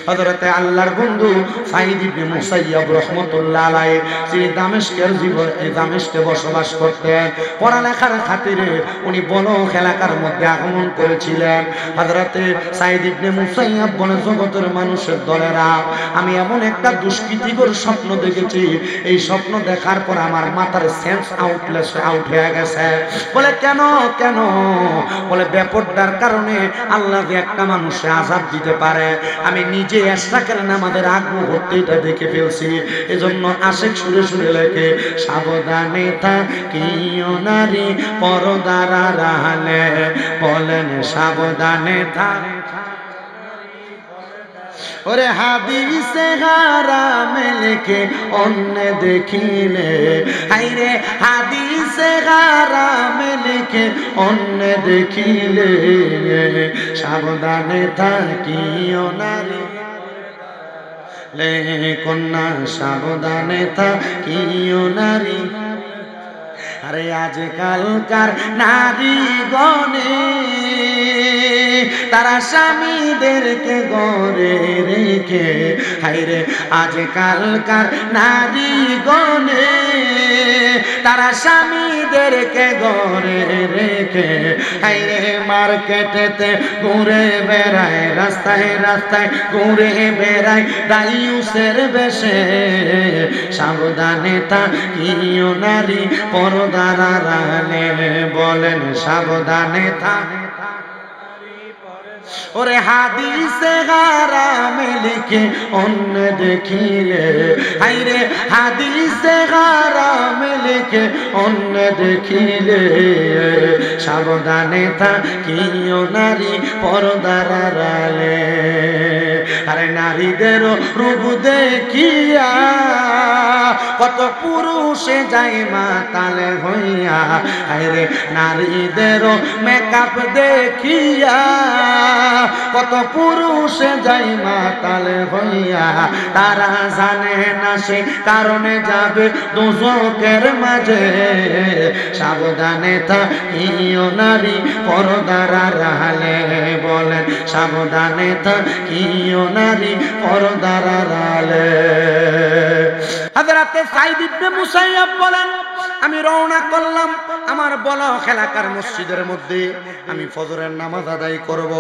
হযরতে আল্লাহর বন্ধু সাঈদ ইবনে মুসাইয়্যিব রাহমাতুল্লাহ আলাইহি যিনি দামেস্কে বসবাস করতেন, পড়ালেখার খাতিরে উনি বলখ এলাকার মধ্যে আগমন করেছিলেন। হযরতে সাঈদ ইবনে মুসাইয়্যিব বলে, জগতের মানুষের দলেরা, আমি এমন একটা দুষ্কৃতিকর স্বপ্ন দেখেছি, এই স্বপ্ন দেখার পর আমার মাথার সেন্স আউট হয়ে গেছে। বলে কেন কেন? বলে বেপরদার কারণে আল্লাহ যে একটা মানুষে আযাব দিতে পারে, আমি নিজে ইশরাকের নামাজের আগ মুহূর্তে এটা দেখে ফেলছি। এজন্য আশিক সুরে সুরে লেখে, সাবধানে থাকিও নারী পরদার আড়ালে, বলেন সাবধানে থাক। ওরে হাদিসে হারামে লিখে অন্য দেখিলে, হাইরে হাদিসে হারামে লিখে অন্য দেখিলে, সাবধানে থাকিও নারী লে কন্যা, সাবধানে থাকিও নারী। আরে আজকালকার নারী গণে তারা স্বামীদেরকে গড়ে রেখে, হায়রে আজকালকার নারী গণে তারা স্বামীদেরকে গড়ে রেখে, হায়রে মার্কেটেতে ঘুরে বেড়ায়, রাস্তায় রাস্তায় ঘুরে বেড়ায় দাইউসের বেশে, সাবধানে থাকিও নারী পরদার আড়ালে, বলেন সাবধানে থাক। ওরে হাদিসে হারামে লিখে অন্য দেখিলে, হায়রে হাদিসে হারামে লিখে অন্য দেখিলে, সাবধানে থাকিও নারী পরদার আড়ালে। আরে নারীদেরও রূপ দেখিয়া কত পুরুষে যায় মাতালে হইয়া, আরে নারীদেরও মেকআপ দেখিয়া কত পুরুষে যায় মাতালে হইয়া, তারা জানে না সে কারণে যাবে দোজখের মাঝে, সাবধানে থাকিও নারী পরদার আড়ালে, বলেন সাবধানে থাকিও নারী পরদার আড়ালে। হযরতে সাঈদ ইবনে মুসাইয়্যিব বলেন, আমি রওনা করলাম আমার বলখ এলাকার মসজিদের মধ্যে, আমি ফজরের নামাজ আদায় করব।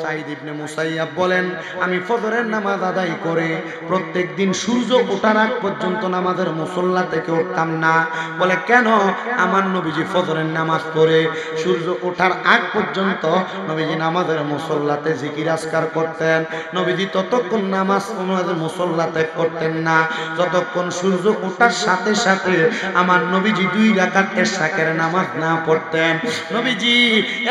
সাঈদ ইবনে মুসাইয়্যিব বলেন, আমি ফজরের নামাজ আদায় করে প্রত্যেকদিন সূর্য ওঠার আগ পর্যন্ত নামাজের মুসল্লা থেকে উঠতাম না। বলে কেন? আমার নবীজি ফজরের নামাজ পড়ে সূর্য ওঠার আগ পর্যন্ত নবীজি নামাজের মুসল্লাতে জিকির আজকার করতেন। নবীজি ততক্ষণ নামাজ মুসল্লাতে করতেন না যতক্ষণ সূর্য ওঠার সাথে সাথে আমার নবীজি 2 রাকাত ইশরাকের নামাজ না পড়তেন। নবীজি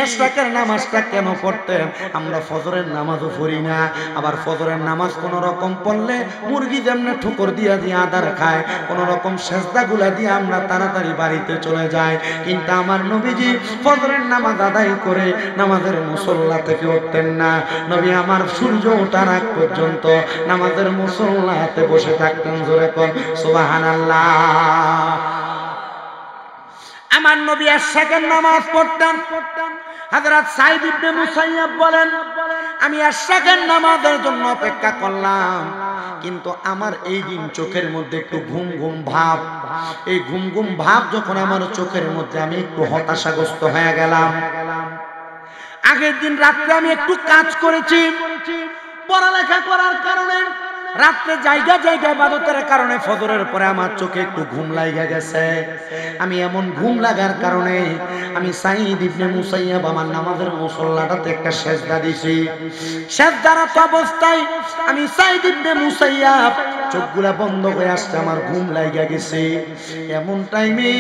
ইশরাকের নামাজটা কেন পড়তেন? আমরা ফজরের নামাজও পড়ি না, আবার ফজরের নামাজ কোন রকম পড়লে মুরগি যেমন ঠুকর দিয়া আদার খায়, কোন রকম সেজদাগুলা দিয়ে আমরা তাড়াতাড়ি বাড়িতে চলে যাই। কিন্তু আমার নবীজি ফজরের নামাজ আদায় করে নামাজের মুসল্লা থেকে উঠতেন না। নবী আমার সূর্য ওঠার আগ পর্যন্ত নামাজের মুসল্লাতে বসে থাকতেন। জোরে কোন সুবহানাল্লাহ। আমার নবী ইশরাকের নামাজ পড়তেন। হযরত সাঈদ ইবনে মুসাইয়্যিব বলেন, আমি ইশরাকের নামাজের জন্য অপেক্ষা করলাম, কিন্তু আমার এই দিন চোখের মধ্যে একটু ঘুম ঘুম ভাব। এই ঘুম ঘুম ভাব যখন আমার চোখের মধ্যে, আমি একটু হতাশাগ্রস্ত হয়ে গেলাম। আগের দিন রাত্রে আমি একটু কাজ করেছি, পড়ালেখা করার কারণে রাত্রে জায়গা জায়গায় ইবাদতের কারণে ফজরের পরে আমার চোখে একটু ঘুম লাগা গেছে। আমি এমন ঘুম লাগার কারণে আমি সাঈদ ইবনে মুসাইয়্যিব আমার নামাজের মুসল্লাটাতে একটা সেজদা দিছি। সেজদারত অবস্থায় আমি সাঈদ ইবনে মুসাইয়্যিব চোখগুলা বন্ধ হয়ে আসছে, আমার ঘুম লাগা গেছে। এমন টাইমে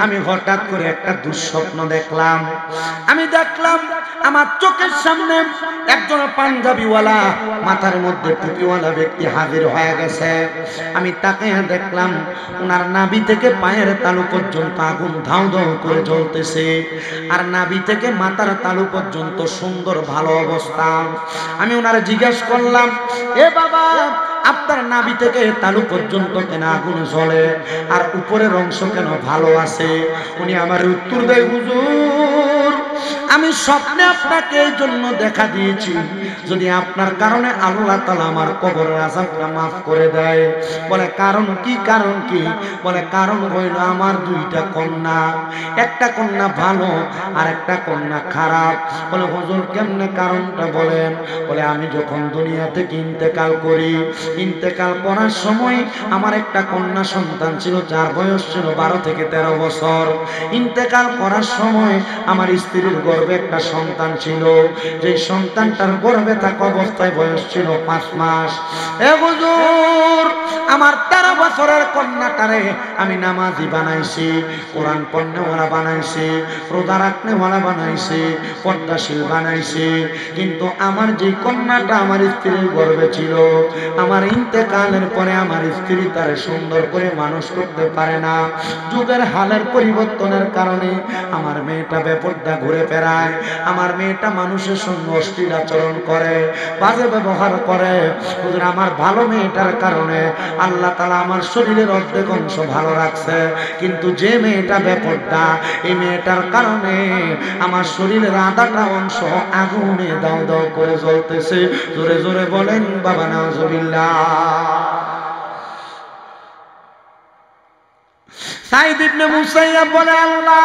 আমি হঠাৎ করে একটা দুঃস্বপ্ন দেখলাম। আমি দেখলাম আমার চোখের সামনে একজন পাঞ্জাবিওয়ালা মাথার মধ্যে টুপিওয়ালা ব্যক্তি হাজির হয়ে গেছে। আমি তাকে দেখলাম ওনার নাভি থেকে পায়ের তালু পর্যন্ত আগুন ধাউ ধাউ করে জ্বলতেছে, আর নাভি থেকে মাথার তালু পর্যন্ত সুন্দর ভালো অবস্থা। আমি ওনার জিজ্ঞাসা করলাম, এ বাবা, আপনার নাভি থেকে তালু পর্যন্ত কেন আগুন জ্বলে, আর উপরের অংশ কেন ভালো আছে? উনি আমার উত্তর দেয়, হুজুর আমি স্বপ্নে আপনাকে এই জন্য দেখা দিয়েছি, যদি আপনার কারণে আল্লাহ তাআলা আমার কবরের আযাবটা মাফ করে দেয়। বলে কারণ কি? কারণ কি? বলে কারণ হইল আমার দুইটা কন্যা, একটা কন্যা ভালো আর একটা কন্যা খারাপ। বলে হুজুর কেমনে কারণটা বলেন? বলে আমি যখন দুনিয়া থেকে ইন্তেকাল করি, ইন্তেকাল করার সময় আমার একটা কন্যা সন্তান ছিল, যার বয়স ছিল 12 থেকে 13 বছর। ইন্তেকাল করার সময় আমার স্ত্রীর গর্ভে একটা সন্তান ছিল, যে সন্তানটার গর্ভে থাকা অবস্থায় বয়স ছিল 5 মাস। এ হুজুর আমার 13 বছরের কন্যাটারে আমি নামাজি বানাইছি, কোরআন পড়নেওয়ালা বানাইছি, রোজা রাখনেওয়ালা বানাইছি, পর্দাশীল বানাইছি, কিন্তু আমার যে কন্যাটা আমার স্ত্রীর গর্ভে ছিল, আমার ইন্তেকালের পরে আমার স্ত্রী তারে সুন্দর করে মানুষ করতে পারে না। যুগের হালের পরিবর্তনের কারণে আমার মেয়েটা বেপরদা ঘুরে বেড়ায়, আমার মেয়েটা মানুষের সঙ্গে অশ্লীল আচরণ করে, বাজে ব্যবহার করে। হুজুর আমার ভালো মেয়েটার কারণে আল্লাহ তাআলা আমার শরীরের অর্ধেক অংশ ভালো রাখছে, কিন্তু যে মেয়েটা বেপরদা, এই মেয়েটার কারণে আমার শরীরের আধাটা অংশ আগুনে দাও দাও করে জ্বলতেছে। জোরে জোরে বলেন বাবা নাউজুবিল্লাহ। সাইদ ইবনে মুসাইয়াব বলে আল্লাহ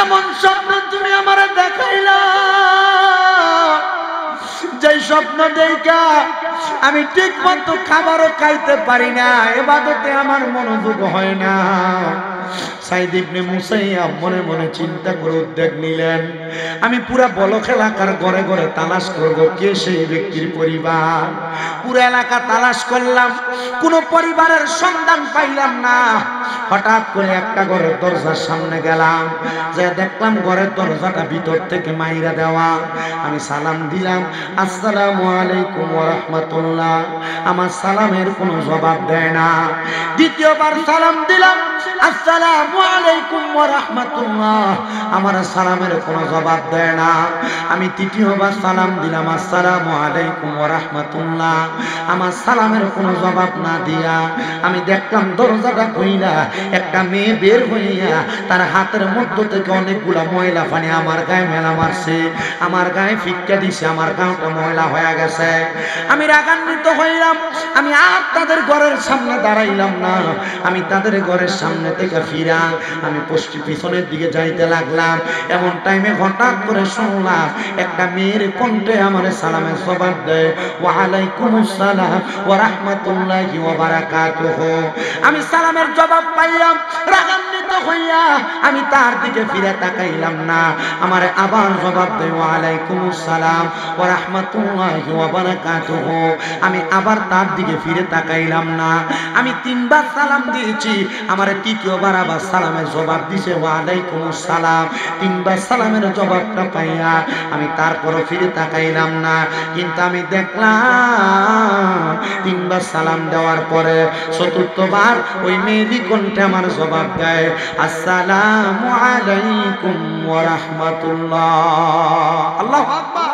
এমন স্বপ্ন তুমি আমারে দেখাইলা, যে স্বপ্ন দেখা আমি ঠিক মতো খাবারও খাইতে পারি না, ইবাদতে আমার মনোযোগ হয় না। সাইদ ইবনে মুসাইয়াব মনে মনে চিন্তা করে উদ্যোগ নিলেন, আমি পুরা বলখ এলাকার ঘরে ঘরে তালাশ করব কে সেই ব্যক্তির পরিবার। পুরো এলাকা তালাশ করলাম, কোনো পরিবারের সন্ধান পাইলাম না। হঠাৎ করে একটা ঘরের দরজার সামনে গেলাম, যে দেখলাম ঘরের দরজাটা ভিতর থেকে মাইরা দেওয়া। আমি সালাম দিলাম, আসসালামু আলাইকুম ওয়া রাহমাতুল্লাহ। আমার সালামের কোনো জবাব দেয় না। দ্বিতীয়বার সালাম দিলাম, আসসালামু আলাইকুম ওয়া রাহমাতুল্লাহ। আমার সালামের কোনো জবাব দেয় না। আমি তৃতীয়বার সালাম দিলাম, আসসালামু আলাইকুম ওয়া রাহমাতুল্লাহ। আমার সালামের কোনো জবাব না দিয়া আমি দেখলাম দরজাটা খুইলা একটা মেয়ে বের হইয়া তার হাতের মধ্য থেকে অনেকগুলা ময়লা পানি আমার গায়ে মেলা মারছে, আমার গায়ে ফিক্কা দিছে, আমার গাওটা ময়লা হয়ে গেছে। আমি রাগান্বিত হইলাম, আমি আর তাদের ঘরের সামনে দাঁড়াইলাম না। আমি তাদের ঘরের সামনে থেকে ফিরা আমি পিছনের দিকে যাইতে লাগলাম। এমন টাইমে হঠাৎ করে শুনলাম একটা মেয়ের কণ্ঠে আমার সালামের জবাব দেয়, ওয়া আলাইকুমুস সালাম ওয়া রাহমাতুল্লাহি ওয়া বারাকাতুহু। আমি সালামের জবাব পাইলাম, রাগান্বিত হইয়া আমি তার দিকে ফিরে তাকাইলাম না। আমার আবার জবাব দেয়, ওয়া আলাইকুমুস সালাম ওয়া রাহমাতুল্লাহি ওয়া বারাকাতুহু। আমি আবার তার দিকে ফিরে তাকাইলাম না। আমি 3 বার সালাম দিয়েছি, আমার তৃতীয়বার আবার সালামের জবাব দিছে, ওয়া আলাইকুমুস সালাম। 3 বার সালামের জবাবটা পাইয়া আমি তারপরও ফিরে তাকাইলাম না। কিন্তু আমি দেখলাম 3 বার সালাম দেওয়ার পরে চতুর্থবার ওই মেয়েলি কণ্ঠে আমার জবাব দেয়, আসসালামু আলাইকুম ওয়া রাহমাতুল্লাহ। আল্লাহু আকবার।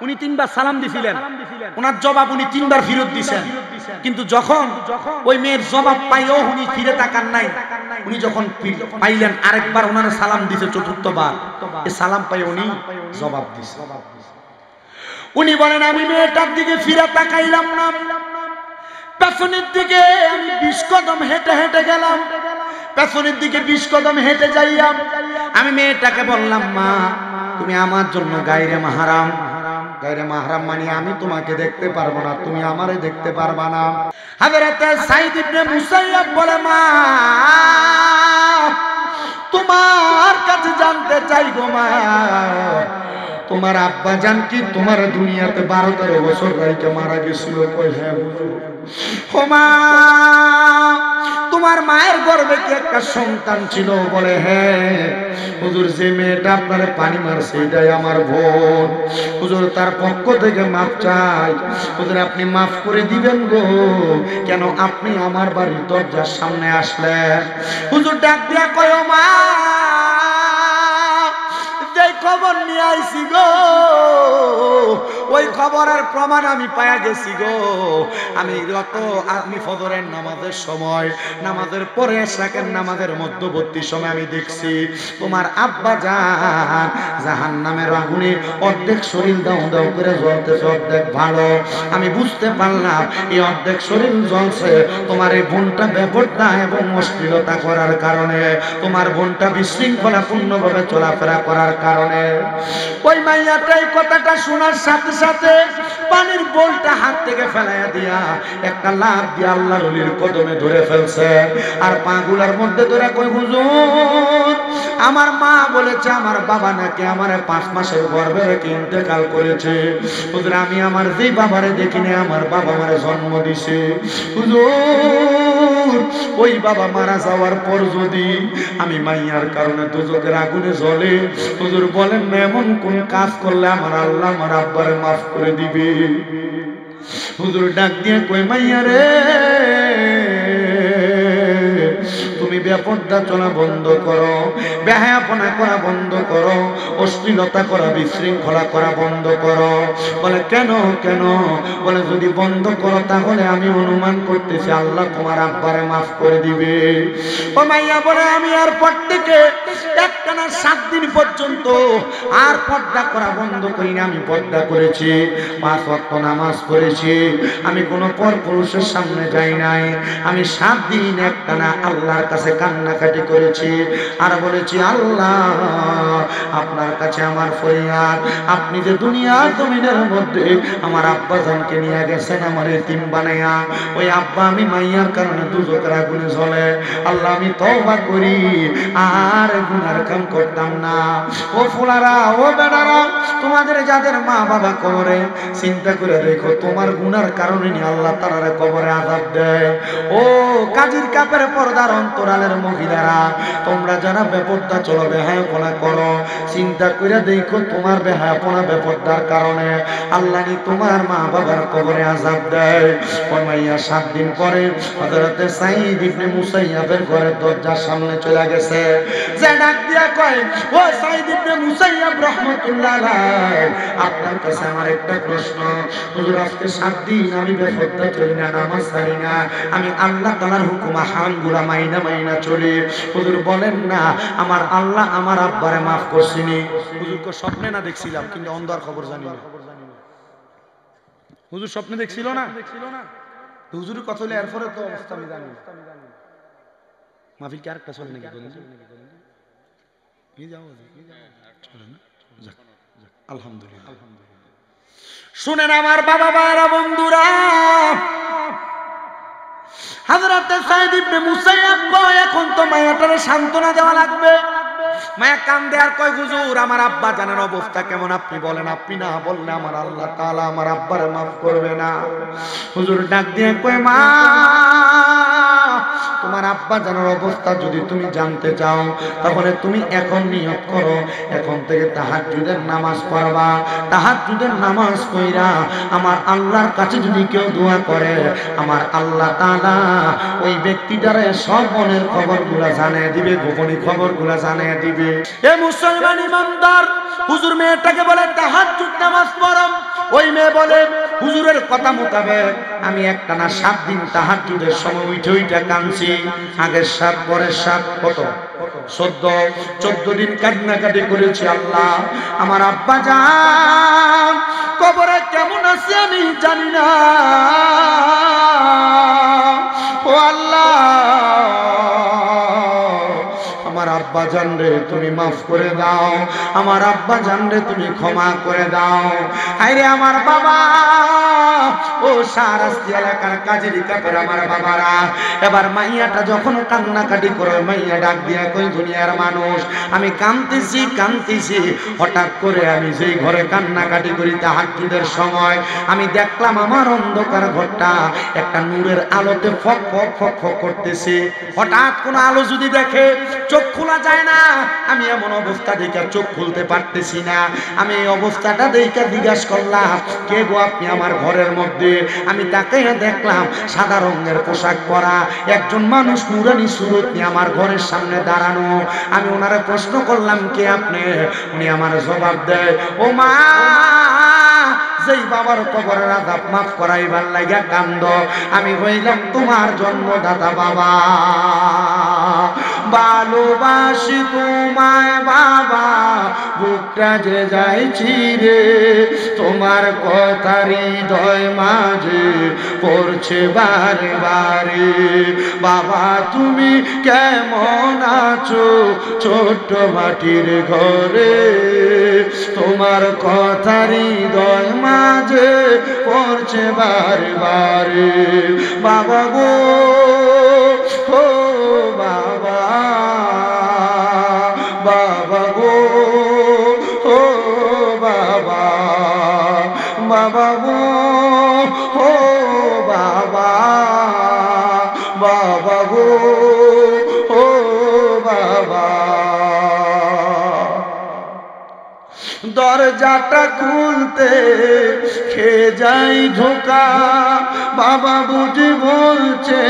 উনি 3 বার সালাম দিছিলেন, ওনার জবাব উনি 3 বার ফেরত দিয়েছেন। কিন্তু যখন ওই মেয়ের জবাব পাইও উনি ফিরে তাকান নাই। উনি যখন পাইলেন আরেকবার ওনার সালাম দিছে, চতুর্থবার এই সালাম পাই উনি জবাব দিছে। উনি বলেন আমি মেয়েটার দিকে ফিরে তাকাইলাম না, পেছনের দিকে আমি 20 কদম হেঁটে হেঁটে গেলাম। পেছনের দিকে 20 কদম হেঁটে যাইলাম। আমি মেয়েটাকে বললাম, মা তুমি আমার জন্য গায়রে মাহরাম। গায়রে মাহরাম মানে আমি তোমাকে দেখতে পারবো না, তুমি আমারে দেখতে পারবা না। হযরত সাইদ ইবনে মুসাইয়াব বলে, মা তোমার কাছে জানতে চাই গো মা, তোমার আব্বা জান কি তোমার দুনিয়াতে 12-13 বছর রাইকে মারা গেছিল? কই হ্যাঁ হুজুর। ও মা তোমার মায়ের গর্ভে কি একটা সন্তান ছিল? বলে হ্যাঁ হুজুর, যে মেয়েটা আপনার পানি মারছে এটাই আমার বোন। হুজুর তার পক্ষ থেকে মাফ চাই, হুজুর আপনি মাফ করে দিবেন গো। কেন আপনি আমার বাড়ির দরজার সামনে আসলেন? হুজুর ডাক দিয়া কয়, মা যে খবর নিয়ে আইছি গো, ওই খবরের প্রমাণ আমি পায়া গেছি গো। আমি ফজরের নামাজের সময়, নামাজের পরে এশরাকের নামাজের মধ্যবর্তী সময় আমি দেখছি তোমার আব্বা জান জাহান্নামের আগুনে অর্ধেক শরীর দাও দাও করে জ্বলতেছে, অর্ধেক ভালো। আমি বুঝতে পারলাম এই অর্ধেক শরীর জ্বলছে তোমার এই বোনটা বেপরদা এবং অশ্লীলতা করার কারণে, তোমার বোনটা বিশৃঙ্খলা পূর্ণভাবে চলাফেরা করার কারণে। ওই মাইয়াটা এই কথাটা শোনার সাথে সাথে পানির বোলটা হাত থেকে ফেলাইয়া দিয়া একটা লাফ দিয়ে আল্লাহর ওলির কদমে ধরে ফেলছে, আর পাগুলার মধ্যে ধরে কই হুজুর আমার মা বলেছে আমার বাবা নাকি আমারে 5 মাসের গর্ভে রেখে ইন্তেকাল করেছে। হুজুর আমি আমার যে বাবারে দেখিনি আমার বাবা আমারে জন্ম দিছে। হুজুর ওই বাবা মারা যাওয়ার পর যদি আমি মাইয়ার কারণে দোজখের আগুনে জ্বলে, হুজুর বলেন না এমন কোন কাজ করলে আমার আল্লাহ আমার আব্বারে মাফ করে দিবে? হুজুর ডাক দিয়ে কই মাইয়া রে তুমি বেপরদা চলা বন্ধ করো, বেহায়াপনা করা বন্ধ করো, অশ্লীলতা করা বিশৃঙ্খলা করা বন্ধ করো। বলে কেন কেন? বলে যদি বন্ধ করো তাহলে আমি অনুমান করতেছি আল্লাহ তোমার আব্বারে মাফ করে দিবে। ও মাইয়া বলে আমি আর পর থেকে একটানা 7 দিন পর্যন্ত আর পর্দা করা বন্ধ করি না। আমি পর্দা করেছি, 5 ওয়াক্ত নামাজ পড়েছি, আমি কোনো পরপুরুষের সামনে যাই নাই। আমি 7 দিন একটানা আল্লাহর কাছে কান্নাকাটি করেছি আর বলেছি আল্লাহ আপনার কাছে আমার ফরিয়াদ, আপনি যে দুনিয়ার জমিনের মধ্যে আমার আব্বা জানকে নিয়ে গেছেন আমার এতিম বানাইয়া, ওই আব্বা আমি মাইয়ার কারণে দুজকের আগুনে জ্বলে, আল্লাহ আমি তওবা করি আর গুনার কাম করতাম না। ও ফুলারা ও বেটারা তোমাদের যাদের মা বাবা কবরে, চিন্তা করে দেখো তোমার গুনার কারণে নি আল্লাহ তাআলা কবরে আযাব দেয়। ও কাজীর কাপের পর্দার অন্তরালের মহিলারা তোমরা যারা বেপরদা চলো বেহায়াপনা করো, চিন্তা করে দেখো তোমার বেহায়াপনা বেপরদার কারণে আল্লাহ নি তোমার মা বাবার কবরে আযাব দেয়। ওই মাইয়া 7 দিন পরে হযরতে সাঈদ ইবনে মুসাইয়াবের ঘরের দরজার সামনে চলে গেছে, যে ডাক দিয়া কয় ও সাঈদ ইবনে মুসাইয়াব রাহমাতুল্লাহ আলাইহি আপনার কাছে আমার একটা প্রশ্ন। হুজুর আজকে 7 দিন আমি বেপরদা চলি না, নামাজ ছাড়ি না, আমি আল্লাহ তাআলার হুকুম হারামগুলা মাইনা চলি। হুজুর বলেন না আমার আল্লাহ আমার আব্বারে মাফ করছিনি? হুজুরকে স্বপ্নে না দেখছিলাম কিন্তু অন্ধকার খবর জানি না। হুজুর স্বপ্নে দেখছিল না, হুজুরের কথা হলে এরপরে তো অবস্থা আমি জানি। মাহফিল কি আরেকটা চলে নাকি বলেন? আলহামদুলিল্লাহ। শুনেন আমার বাবা ভাইরা বন্ধুরা, হযরত সাঈদ ইবনে মুসাইয়াব কয় এখন তো মায়াটারে সান্ত্বনা দেওয়া লাগবে। মায়া কান্দে আর কয় হুজুর আমার আব্বা জানের অবস্থা কেমন আপনি বলেন, আপনি না বললে আমার আল্লাহ তাআলা আমার আব্বারে মাফ করবে না। হুজুর ডাক দিয়ে কয় মা তোমার আব্বা জানের অবস্থা যদি তুমি জানতে চাও তাহলে তুমি এখন নিয়ত করো এখন থেকে তাহাজ্জুদের নামাজ পড়বা। তাহাজ্জুদের নামাজ পড়া আমার আল্লাহর কাছে যদি কেউ দোয়া করে আমার আল্লাহ তাআলা ওই ব্যক্তিটারে সব মনের খবরগুলো জানিয়ে দিবে, গোপনীয় খবরগুলো জানিয়ে দিবে। এ মুসলমান ইমানদার হুজুর মেয়েটাকে বলে তাহাজ্জুদ নামাজ পড়ো। ওই মেয়ে বলে হুজুরের কথা মোতাবেক আমি একটানা 7 দিন তাহাজ্জুদের সময় উঠে কাঁদছি। আগের 7 পরের 7 কত 14 দিন কান্নাকাটি করেছি। আল্লাহ আমার আব্বা জান কবরে কেমন আছে আমি জানি না, ও আল্লাহ আমার আব্বা জান রে তুমি মাফ করে দাও, আমার আব্বা জান রে তুমি ক্ষমা করে দাও। আরে আমার বাবা ও সারাস্তি এলাকার কাজের কাপের আমার বাবারা, এবার মাইয়াটা যখন কান্নাকাটি করে মাইয়া ডাক দিয়া কই দুনিয়ার মানুষ আমি কাঁদতেছি হঠাৎ করে আমি যেই ঘরে কান্নাকাটি করি তাহাজ্জুদের সময় আমি দেখলাম আমার অন্ধকার ঘরটা একটা নূরের আলোতে ফক ফক ফক ফক করতেছে। হঠাৎ কোন আলো যদি দেখে চোখ খোলা যায় না, আমি এমন অবস্থা দেখে চোখ খুলতে পারতেছি না। আমি এই অবস্থাটা দেখে জিজ্ঞাসা করলাম, কে গো আপনি আমার ঘরের মধ্যে? আমি তাকে দেখলাম সাদা রঙের পোশাক পরা একজন মানুষ নুরানি সুরত নিয়ে আমার ঘরের সামনে দাঁড়ানো। আমি ওনারে প্রশ্ন করলাম, কে আপনি? উনি আমার জবাব দেয়, ও মা, যেই বাবার কবরের আযাব মাফ করাইবার লাগা কান্দ, আমি হইলাম তোমার জন্মদাতা বাবা। ভালোবাসি তোমায় বাবা, বুকটা যে যাইছি রে, তোমার কথা হৃদয় মাঝে পড়ছে বারে বারে। বাবা তুমি কেমন আছো ছোট্ট মাটির ঘরে, তোমার কথা হৃদয় মাঝে পড়ছে বারে বারে। বাবা গো, ও বাবা, বাবা গো, ও বাবা, বাবা গো, ও বাবা, বাবা গো, ও বাবা। দরজাটা খুলতে খেয়ে যাই ধোকা, বাবা বুঝি বলছে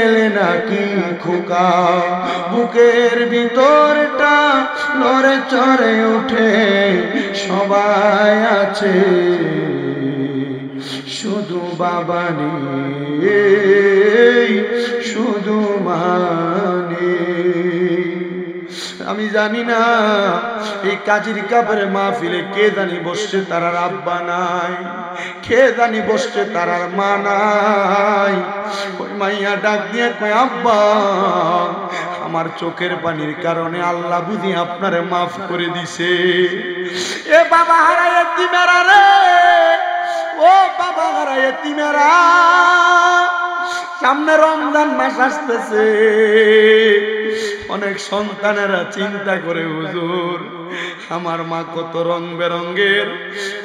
এলে নাকি খোকা। বুকের ভিতরটা নড়ে চড়ে ওঠে, সবাই আছে শুধু বাবা নেই, শুধু মানে। আমি জানি না এই কাজীর কাপড়ে মাহফিলে কে জানি বসছে তারার আব্বা নাই, কে জানি বসছে তারার মা নাই। ওই মাইয়া ডাক দিয়ে কই, আব্বা আমার চোখের পানির কারণে আল্লাহ বুঝি আপনারে মাফ করে দিছে। এ বাবা হারা এতিমেরা রে, ও বাবা হারা এতিমেরা, সামনে রমজান মাস আসতেছে। অনেক সন্তানেরা চিন্তা করে, হুজুর আমার মা কত রং বেরঙ্গের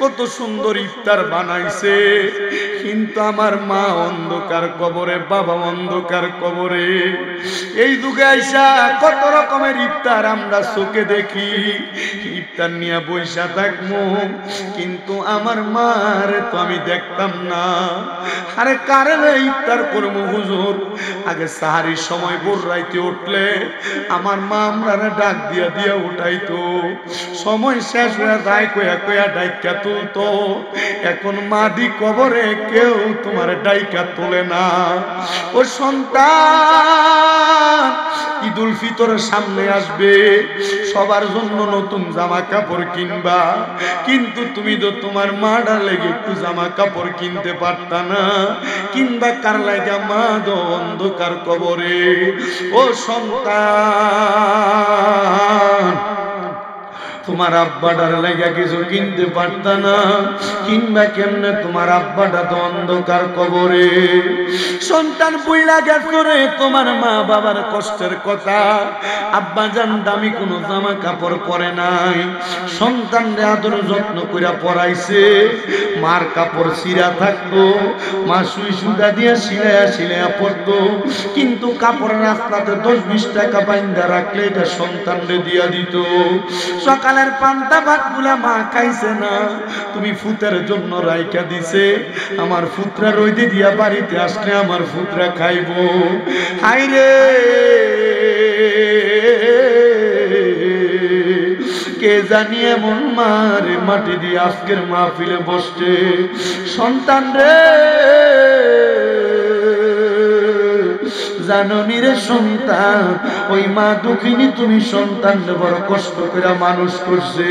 কত সুন্দর ইফতার বানাইছে, কিন্তু আমার মা অন্ধকার কবরে, বাবা অন্ধকার কবরে। এই যুগে আইসা কত রকমের ইফতার আমরা চোখে দেখি, ইফতার নিয়ে বইসা থাকবো, কিন্তু আমার মার তো আমি দেখতাম না। আরে কারে ইফতার করবো হুজুর? আগে সাহারির সময় ভোর রাইতে উঠলে আমার মা আমরা ডাক দিয়া দিয়া উঠাইতো, সময় শেষ হয়ে যায় কয়া কয়া ডাইকা তুলতো। এখন মাটি কবরে কেউ তোমার ডাইকা তোলে না। ও সন্তান, ঈদুল ফিতরের সামনে আসবে, সবার জন্য নতুন জামা কাপড় কিনবা, কিন্তু তুমি তো তোমার মাডার লেগে একটু জামা কাপড় কিনতে পারতা না, কিংবা কার লাগা মা দো অন্ধকার কবরে। ও সন্তান, তোমার আব্বাটার লাগা কিছু কিনতে পারতা না, কিংবা কেমনে তোমার আব্বাটা তো অন্ধকার কবরে। সন্তান বুইলা গেছো রে, তোমার মা বাবার কষ্টের কথা। আব্বা জান দামি কোনো জামা কাপড় পরে নাই, সন্তানরে আদর যত্ন কইরা পরাইছে। মার কাপড় ছিঁড়া থাকতো, মা সুই সুতা দিয়ে সিলাইয়া সিলাইয়া পড়তো, কিন্তু কাপড়ের রাস্তাতে 10-20 টাকা বাইন্দা রাখলে এটা সন্তানরে দিয়া দিত। সকালের পান্তা ভাত গুলা মা খাইছে না, তুমি ফুতের জন্য রাইখা দিছে। আমার ফুতরা রইদে দিয়া বাড়িতে আসলে আমার ফুতরা খাইবো। হাইরে কে জানি এমন মারে মাটি দিয়ে আজকের মাহফিলে বসছে। সন্তান রে, জাননি রে সন্তান, ওই মা দুঃখিনী, তুমি সন্তান বড় কষ্ট করে মানুষ করছে।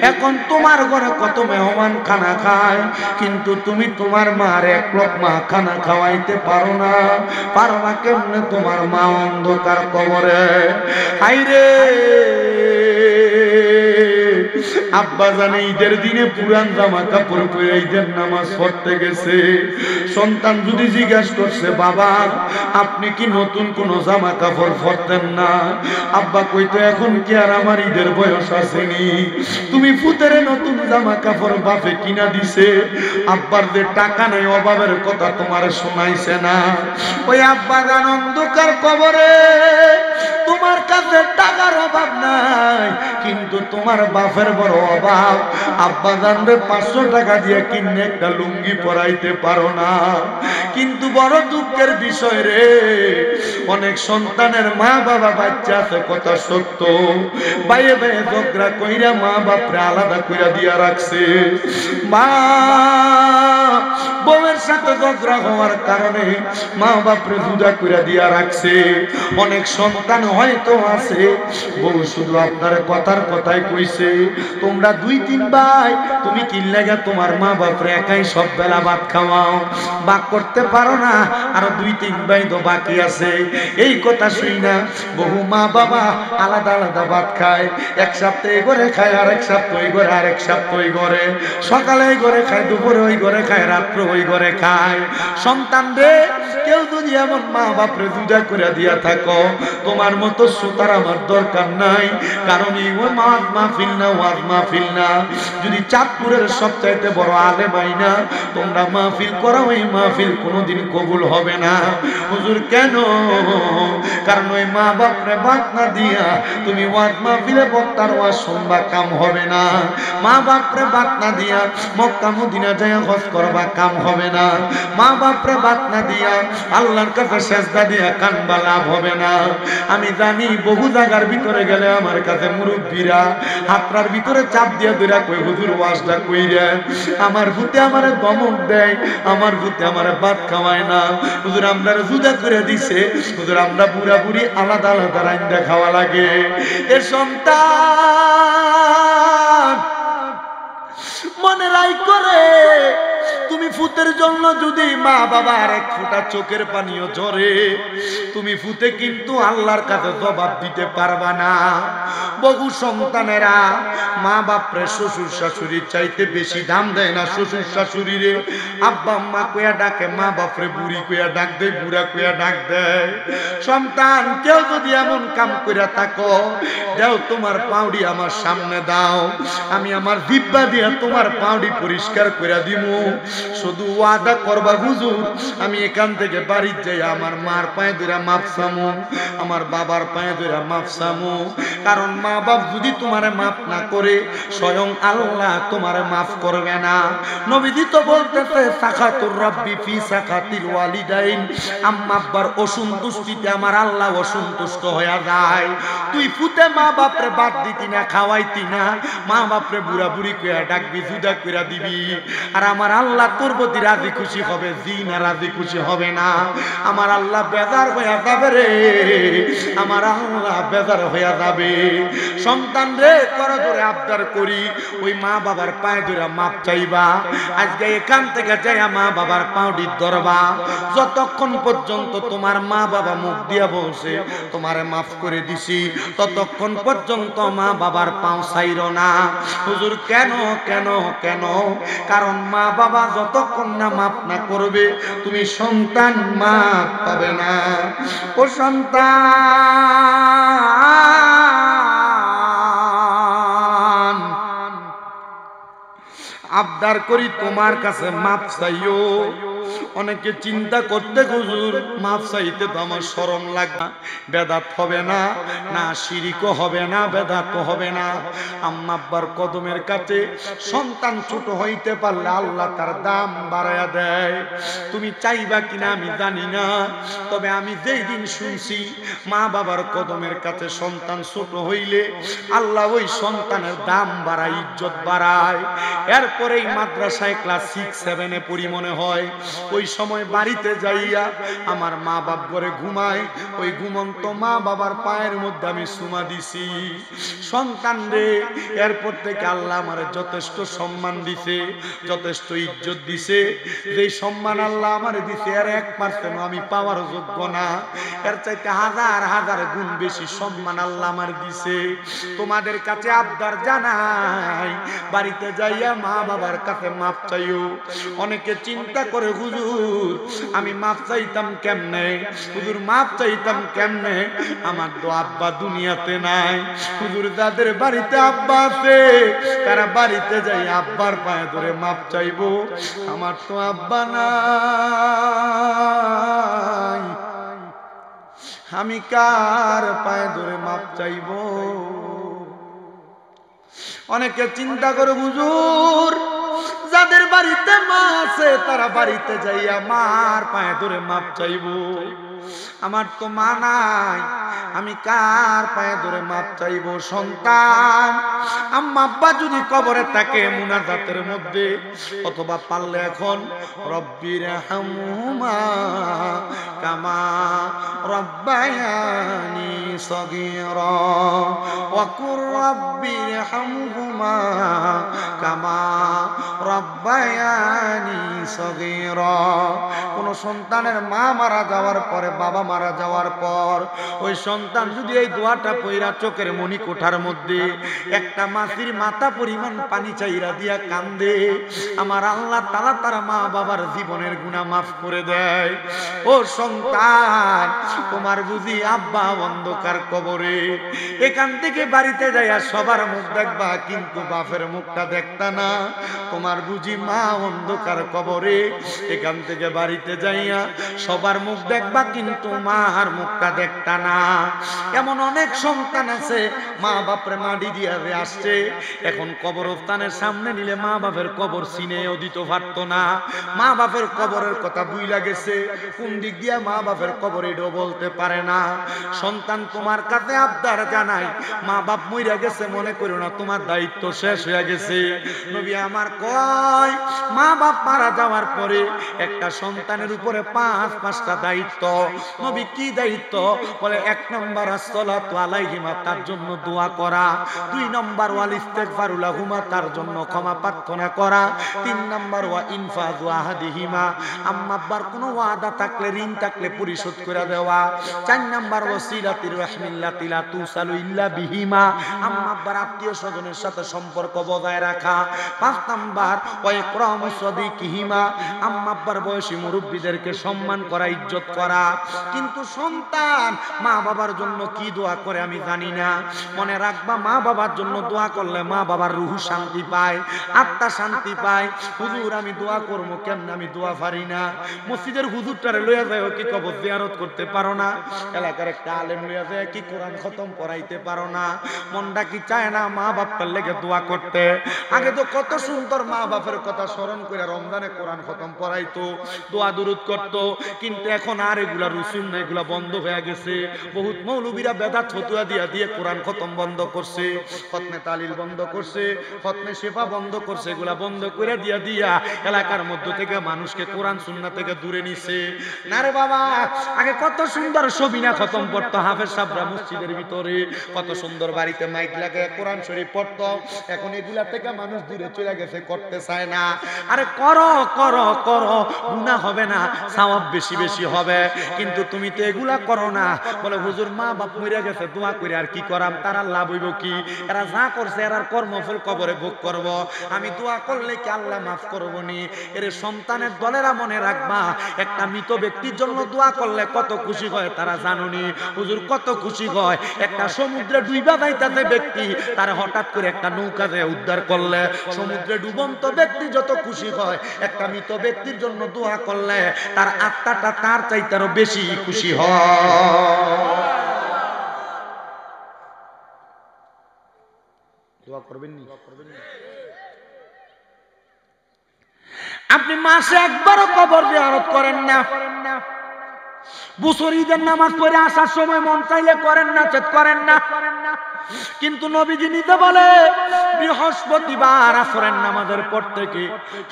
এখন তোমার ঘরে কত মেহমান খানা খায়, কিন্তু তুমি তোমার মার এক লোকমা খানা খাওয়াইতে পারো না। পারো না কেমনে? তোমার মা অন্ধকার কবরে। হাইরে আব্বা জানে ঈদের দিনে পুরান জামা কাপড় পরে ঈদের নামাজ পড়তে গেছে। সন্তান যদি জিজ্ঞাসা করছে, বাবা আপনি কি নতুন কোন জামা কাপড় পরতেন না? আব্বা কইতো, এখন কি আর আমার ঈদের বয়স আসেনি? তুমি ফুতেরে নতুন জামা কাপড় বাপে কিনা দিছে, আব্বার যে টাকা নাই অভাবের কথা তোমার শোনাইছে না। ওই আব্বা জান অন্ধকার কবরে, তোমার কাছে টাকার অভাব নাই, কিন্তু তোমার বাপের বড় অভাব। আব্বা জানরে 500 টাকা দিয়ে কিনে একটা লুঙ্গি পরাইতে পারো না। কিন্তু বড় দুঃখের বিষয় রে, অনেক সন্তানের মা বাবা বাচ্চা আছে, কথা সত্য, বাইরে বাইরে ঝগড়া কইরা মা বাপরে আলাদা কইরা দিয়া রাখছে। মা বউয়ের সাথে ঝগড়া হওয়ার কারণে মা বাপরে জুদা কইরা দিয়া রাখছে। অনেক সন্তান হয়তো আছে, বউ শুধু আপনার কথার কথাই কইছে, তোমরা 2-3 ভাই, তুমি কি লাগা তোমার মা বাপরে একাই সব বেলা ভাত খাওয়াও, ভাগ করতে পারো না, আর 2-3 ভাই তো বাকি আছে। এই কথা শুই না বহু মা বাবা আলাদা আলাদা ভাত খায়, এক সপ্তাহে ঘরে খায়, আর এক সপ্তাহ ওই ঘরে, আর এক সপ্তাহ ওই ঘরে, সকালে ওই ঘরে খায়, দুপুরে ওই ঘরে খায়, রাত্রে ওই ঘরে খায়। সন্তান রে, কেউ যদি এমন মা বাপরে জুদা করে দিয়া থাকো, তোমার মতো সুতার আমার দরকার নাই। কারণ এই ওয়াজ মাহফিল না, ওয়াজ মাহফিল না, যদি চাঁদপুরের সবচাইতে বড় আলেম আইনা তোমরা মাহফিল করো, ওই মাহফিল কোনোদিন কবুল হবে না। হুজুর কেন? কারণ ওই মা বাপরে ভাত না দিয়া তুমি ওয়াজ মাহফিলে বক্তার ওয়াজ শুনবা, কাম হবে না। মা বাপরে ভাত না দিয়া মক্কা মদিনা যায় হজ করবা, কাম হবে না। মা বাপরে ভাত না দিয়া আল্লাহর কাছে সেজদা দিয়া কানবা, লাভ হবে না। আমি জানি বহু জায়গার ভিতরে গেলে আমার কাছে মুরব্বীরা হাতরার ভিতরে চাপ দিয়া ধরে কই, হুজুর ওয়াজটা কইরা আমার ভূতে আমারে দমক দেয়, আমার ভূতে আমারে ভাত খাওয়ায় না, হুজুর আমরা জুদা করে দিছে, হুজুর আমরা বুড়া বুড়ি আলাদা আলাদা রাইন্দা খাওয়া লাগে। এ সন্তান মনে রাই করে, তুমি ফুতের জন্য যদি মা বাবা আর এক ফোঁটা চোখের পানিও ঝরে, তুমি ফুতে কিন্তু আল্লাহর কাছে জবাব দিতে পারবা না। বহু সন্তানেরা মা বাপরে শ্বশুর শাশুড়ির চাইতে বেশি দাম দেয় না। শ্বশুর শাশুড়িরে আব্বা আম্মা কইয়া ডাকে, মা বাপরে বুড়ি কইয়া ডাক দেয়, বুড়া কইয়া ডাক দেয়। সন্তান কেউ যদি এমন কাম কইরা থাকো, দাও তোমার পাউডি আমার সামনে দাও, আমি আমার জিহ্বা দিয়া তোমার পাউডি পরিষ্কার কইরা দিমু। শুধু ওয়াদা করবা, হুজুর আমি এখান থেকে বাড়ি যাই আমার মার পায়ে ধরে মাফ চামু, আমার বাবার পায়ে ধরে মাফ চামু। কারণ মা বাপ যদি তোমারে মাফ না করে, স্বয়ং আল্লাহ তোমারে মাফ করবে না। নবীজি তো বলতেছে, সাখাতুর রাব্বি ফি সাখাতিল ওয়ালিদাইন, আম্মা আব্বার অসন্তুষ্টিতে আমার আল্লাহ অসন্তুষ্ট হয়ে যায়। তুই ফুতে মা বাপরে বাদ দিতি না, খাওয়াইতি না, মা বাপরে বুড়া বুড়ি কইয়া ডাকবি, জুদা কইরা দিবি, আর আমার আল্লাহ তোর প্রতি রাজি খুশি হবে, জি না রাজি খুশি হবে না। আমার আল্লাহ বেজার হইয়া যাবে রে, আমার আল্লাহ বেজার হইয়া যাবে। সন্তান রে, করো ধরে আবদার করি, ওই মা বাবার পায়ে ধরে মাপ চাইবা। আজকে এখান থেকে যাইয়া মা বাবার পাউডি ধরবা, যতক্ষণ পর্যন্ত তোমার মা বাবা মুখ দিয়া বলছে তোমারে মাফ করে দিছি, ততক্ষণ পর্যন্ত মা বাবার পাও ছাইরো না। হুজুর কেন কেন কেন? কারণ মা বাবা যতক্ষণ না মাফ না করবে, তুমি সন্তান মাফ পাবে না। ও সন্তান, আবদার করি তোমার কাছে মাফ চাইও। অনেকে চিন্তা করতে, হুজুর মাফ চাইতে তো আমার শরম লাগবে, বেদাত হবে না, না শিরিকও হবে না, বেদাতও হবে না। আম্মা আব্বার কদমের কাছে সন্তান ছোট হইতে পারলে আল্লাহ তার দাম বাড়ায়া দেয়। তুমি চাইবা কিনা আমি জানি না, তবে আমি যেই দিন শুনছি মা বাবার কদমের কাছে সন্তান ছোট হইলে আল্লাহ ওই সন্তানের দাম বাড়ায়, ইজ্জত বাড়ায়। এরপরেই মাদ্রাসায় ক্লাস 6-7 পড়ি মনে হয়, ওই সময় বাড়িতে যাইয়া আমার মা বাপ ঘরে ঘুমায়, ওই ঘুমন্ত মা বাবার পায়ের মধ্যে আমি চুমা দিছি। সন্তান রে, এরপর থেকে আল্লাহ আমার যথেষ্ট সম্মান দিছে, যথেষ্ট ইজ্জত দিছে। যে সম্মান আল্লাহ আমার দিছে এর 1% আমি পাওয়ার যোগ্য না, এর চাইতে হাজার হাজার গুণ বেশি সম্মান আল্লাহ আমার দিছে। তোমাদের কাছে আবদার জানাই, বাড়িতে যাইয়া মা বাবার কাছে মাপ চাইও। অনেকে চিন্তা করে, হুজুর আমি মাপ চাইতাম কেমনে, হুজুর মাপ চাইতাম কেমনে, আমার তো আব্বা দুনিয়াতে নাই। হুজুর যাদের বাড়িতে আব্বা আছে তারা বাড়িতে যাই আব্বার পায়ে ধরে মাপ চাইবো, আমার তো আব্বা নাই। আমি কার পায়ে ধরে মাপ চাইব? অনেকে চিন্তা করে হুজুর যাদের বাড়িতে মা আছে তারা বাড়িতে যাইয়া মার পায়ে ধরে মাপ চাইব। আমার তো মা নাই, আমি কার পায়ে ধরে মাপ চাইব? সন্তান আম্মা আব্বা যদি কবরে থাকে মুনাজাতের মধ্যে, অথবা পারলে এখন রব্বির হামহুমা কামা রব্বায়ানি সগীরা ওয়া কুর রব্বির হামহুমা কামা রব্বায়ানি সগীরা। কোন সন্তানের মা মারা যাওয়ার পরে, বাবা মারা যাওয়ার পর ওই সন্তান যদি এই দোয়াটা পইরা চোখের মনি কোঠার মধ্যে একটা মাছির মাথা পরিমাণ পানি চাইরা দিয়া কান্দে, আমার আল্লাহ তাআলা তার মা বাবার জীবনের গুনাহ মাফ করে দেয়। ও সন্তান, তোমার বুঝি আব্বা অন্ধকার কবরে, এখান থেকে বাড়িতে যাইয়া সবার মুখ দেখবা কিন্তু বাপের মুখটা দেখতা না। তোমার বুঝি মা অন্ধকার কবরে, এখান থেকে বাড়িতে যাইয়া সবার মুখ দেখবা কিন্তু মার মুখটা দেখতা না। এমন অনেক সন্তান আছে মা বাপরে মাটি দিয়া আসছে, এখন কবরস্থানের সামনে নিলে মা বাপের কবর চিনেও দিতে পারতো না। মা বাপের কবরের কথা বুইলা গেছে, কোন দিক দিয়া মা বাপের কবর এটাও বলতে পারে না। সন্তান তোমার কাছে আবদার জানাই, মা বাপ মইরা গেছে মনে করো না তোমার দায়িত্ব শেষ হয়ে গেছে। নবী আমার কয় মা বাপ মারা যাওয়ার পরে একটা সন্তানের উপরে পাঁচটা দায়িত্ব। নবী কি দায়িত্ব? বলে 1 নম্বর আসসালাতু আলাইহিমা, তার জন্য দোয়া করা। 2 নম্বর ওয়াল ইস্তিগফারু লাহুমা, তার জন্য ক্ষমা প্রার্থনা করা। 3 নম্বর ওয়া ইনফাযু আহাদিহিমা, আম্মা আব্বার কোনো ওয়াদা থাকলে ঋণ থাকলে পরিশোধ করে দেওয়া। 4 নম্বর ওয়াসিলাতির রাহমিল্লাতি লা তুসালু ইল্লা বিহিমা, আম্মা আব্বার আত্মীয় স্বজনের সাথে সম্পর্ক বজায় রাখা। 5 নম্বর ওয়া ইকরামু সাদিকিহিমা, আম্মা আব্বার বয়সী মুরব্বিদেরকে সম্মান করা, ইজ্জত করা। কিন্তু সন্তান মা বাবার জন্য কি দোয়া করে আমি জানি না। মনে রাখবা, মা বাবার জন্য দোয়া করলে মা বাবার রূহ শান্তি পায়, আত্মা শান্তি পায়। হুজুর আমি দোয়া করবো কেমনে? আমি দোয়া পারি না। মসজিদের হুজুরটারে লইয়া যায় কি কবর জিয়ারত করতে পারো না? এলাকার একটা আলেম লইয়া যায় কি কোরআন খতম পড়াইতে পারো না? মনটা কি চায় না মা বাপটার লেগে দোয়া করতে? আগে তো কত সুন্দর মা বাপের কথা স্মরণ করে রমজানে কোরআন খতম পড়াইতো, দোয়া দুরুদ করতো। কিন্তু এখন আর এগুলা রসুল না, এগুলা বন্ধ হয়ে গেছে। বহুত মৌলবীরা বেদাত ফতুয়া দিয়া দিয়ে কোরআন খতম বন্ধ করছে, খতমে তালিল বন্ধ করছে, খতমে শেফা বন্ধ করছে। এগুলা বন্ধ করে দিয়া দিয়া এলাকার মধ্য থেকে মানুষকে কোরআন সুন্নাহ থেকে দূরে নিছে। না রে বাবা, আগে কত সুন্দর সবিনা খতম পড়তো হাফেজ সাহেবরা মসজিদের ভিতরে, কত সুন্দর বাড়িতে মাইক লাগে কোরআন শরীফ পড়তো। এখন এগুলা থেকে মানুষ দূরে চলে গেছে, করতে চায় না। আরে করো করো করো, গুনাহ হবে না, সওয়াব বেশি বেশি হবে। কিন্তু তুমি তো এগুলা করো না। বলে হুজুর মা বাপ মরে গেছে, দোয়া করে আর কি করাম? তারা লাভ হইব কি? এরা যা করছে এরার কর্মফল কবরে ভোগ করব। আমি দোয়া করলে কি আল্লাহ মাফ করবো নি? এর সন্তানের দলেরা মনে রাখবা, একটা মৃত ব্যক্তির জন্য দোয়া করলে কত খুশি হয় তারা জানুনি? হুজুর কত খুশি হয়? একটা সমুদ্রে ডুইবা যাইতাছে ব্যক্তি, তার হঠাৎ করে একটা নৌকা দিয়ে উদ্ধার করলে সমুদ্রে ডুবন্ত ব্যক্তি যত খুশি হয়, একটা মৃত ব্যক্তির জন্য দোয়া করলে তার আত্মাটা তার চাইতে আরো বেশি খুশি হয়। দোয়া করবেন নি? আপনি মাসে একবারও কবর জিয়ারত করেন না, বছর ঈদের নামাজ পড়ে আসার সময় মন চাইলে করেন না, চেত করেন না। কিন্তু নবীজি নিতে বলে বৃহস্পতিবার আসরের নামাজের পর থেকে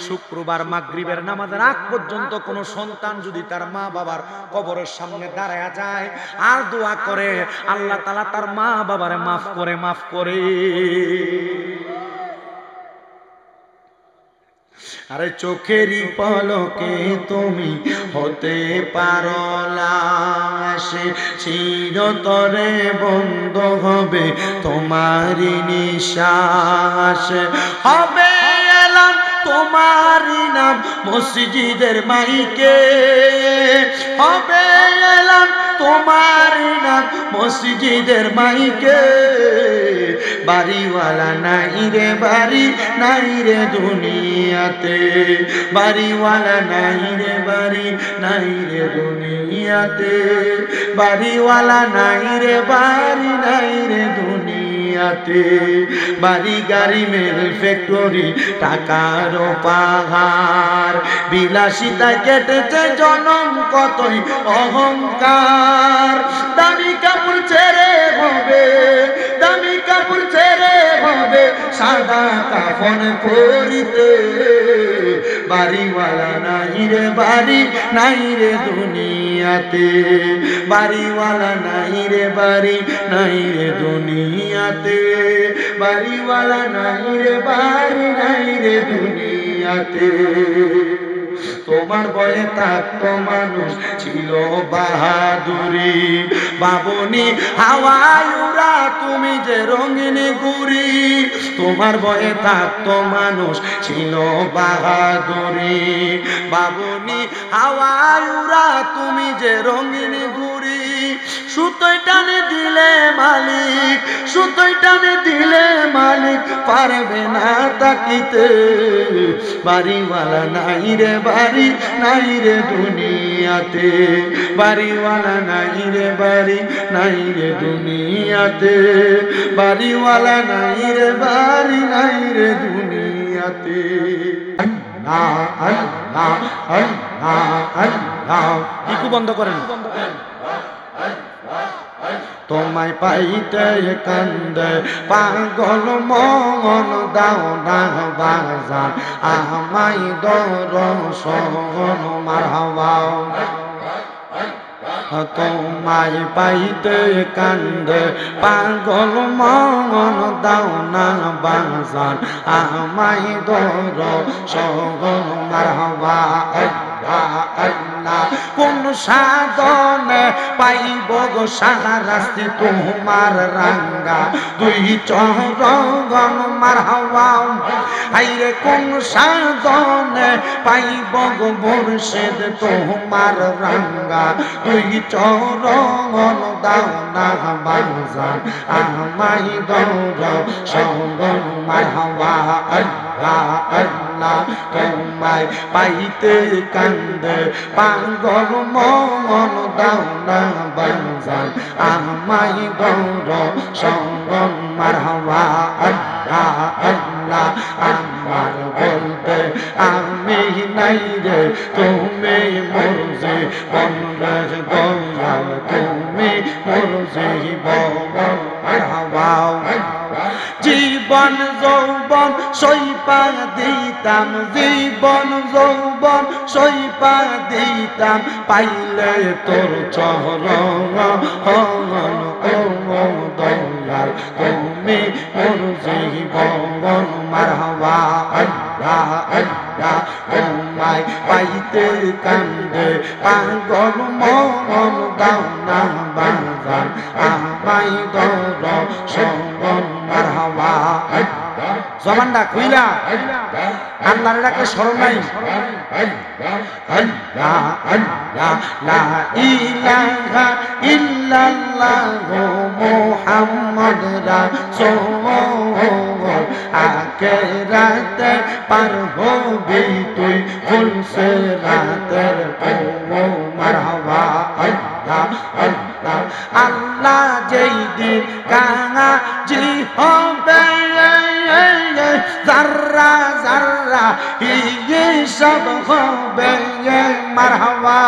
শুক্রবার মাগরিবের নামাজের আগ পর্যন্ত কোন সন্তান যদি তার মা বাবার কবরের সামনে দাঁড়ায়া যায় আর দোয়া করে, আল্লাহ তাআলা তার মা বাবারে মাফ করে মাফ করে। আরে চোখেরই পলকে তুমি হতে পারো লাশ, চিরতরে বন্ধ হবে তোমারই নিঃশ্বাস। হবে এলাম তোমারই নাম মসজিদের মাইকে, হবে এলাম তোমার নাম মসজিদের মাইকে বাড়িওয়ালা নাই রে বাড়ি নাই রে দুনিয়াতে বাড়িওয়ালা নাই রে বাড়ি নাই রে দুনিয়াতে বাড়িওয়ালা নাই রে বাড়ি নাই রে দুনিয়াতে বাড়ি গাড়ি মেল ফ্যাক্টরি টাকার পাহাড় বিলাসিতা কেটেছে জনম কতই অহংকার দামি কাপড় ছেড়ে হবে দামি কাপড় ছেড়ে হবে সাদা কাফন পরিতে বাড়িওয়ালা নাই রে বাড়ি নাই রে দুনিয়াতে বাড়িওয়ালা নাই রে বাড়ি নাই রে দুনিয়াতে বাড়িওয়ালা নাই রে বাড়ি নাই রে দুনিয়াতে তোমার বয়ে থাকতো মানুষ ছিল বাহাদুরি বাবনি হাওয়ায় উড়া তুমি যে রঙিন গুড়ি তোমার বয়ে থাকতো মানুষ ছিল বাহাদুরি বাবনি হাওয়ায় উড়া তুমি যে রঙিন গুড়ি সুতোয় টানে দিলে মালিক সুতোয় টানে দিলে মালিক পারবে না তাকিতে বাড়িওয়ালা নাই রে বাড়ি নাই রে দুনিয়াতে বাড়িওয়ালা নাই রে বাড়ি নাই রে দুনিয়াতে বাড়িওয়ালা নাই রে বাড়ি নাই রে দুনিয়াতে আল্লাহ আল্লাহ আল্লাহ আল্লাহ ইকু বন্ধ করেন তোমায় পাইতে কান্দে পাগল মন দাও না বাজার আমায় দর্শন মারহাবাও তোমায় পাইতে কান্দে পাগল মন দাও না বাজার আমায় দর্শন মারহাবা আল্লাহ কোন সাধনে পাইব গো সারাস্তি তোমার রাঙ্গা দুই চরণ মারহাবা আইরে কোন সাধনে পাইব গো মুর্শিদ তোমার রাঙ্গা দুই চরণ দাও না বাজার আমায় দর্শন মারহাবা আল্লাহ আল্লাহ তোমায় পাইতে কান্দে পাগল মন দাও না বাজার আমায় দর্শন মারহাবা আল্লাহ আল্লাহ আমার বলতে আমি নাই রে তুমি মরজি বনরে দয়াল তুমি মরজি মারহাবা জীবন যৌবন সইপা দিতাম জীবন যৌবন সইপা দিতাম পাইলে তোর চরণ ও দয়াল তুমি মোর জীবন মারহাবা আল্লাহ আল্লাহ তোমায় পাইতে কান্দে পাগল মন দাও না বাজার আমায় দর্শন মারহাবা জবানটা খুইলা আল্লাহর ডাকে শরণ নাই আল্লাহ আল্লাহ লা ইলাহা ইল্লাল্লাহ মুহাম্মদ রাসূল আখিরাতে পার হবি তুই ফুলসে রাতের মারহাবা আল্লাহ আল্লাহ আল্লাহ যেই দিন কাঙাজি হবে জাররা জাররা হিসাব হবে মারহাবা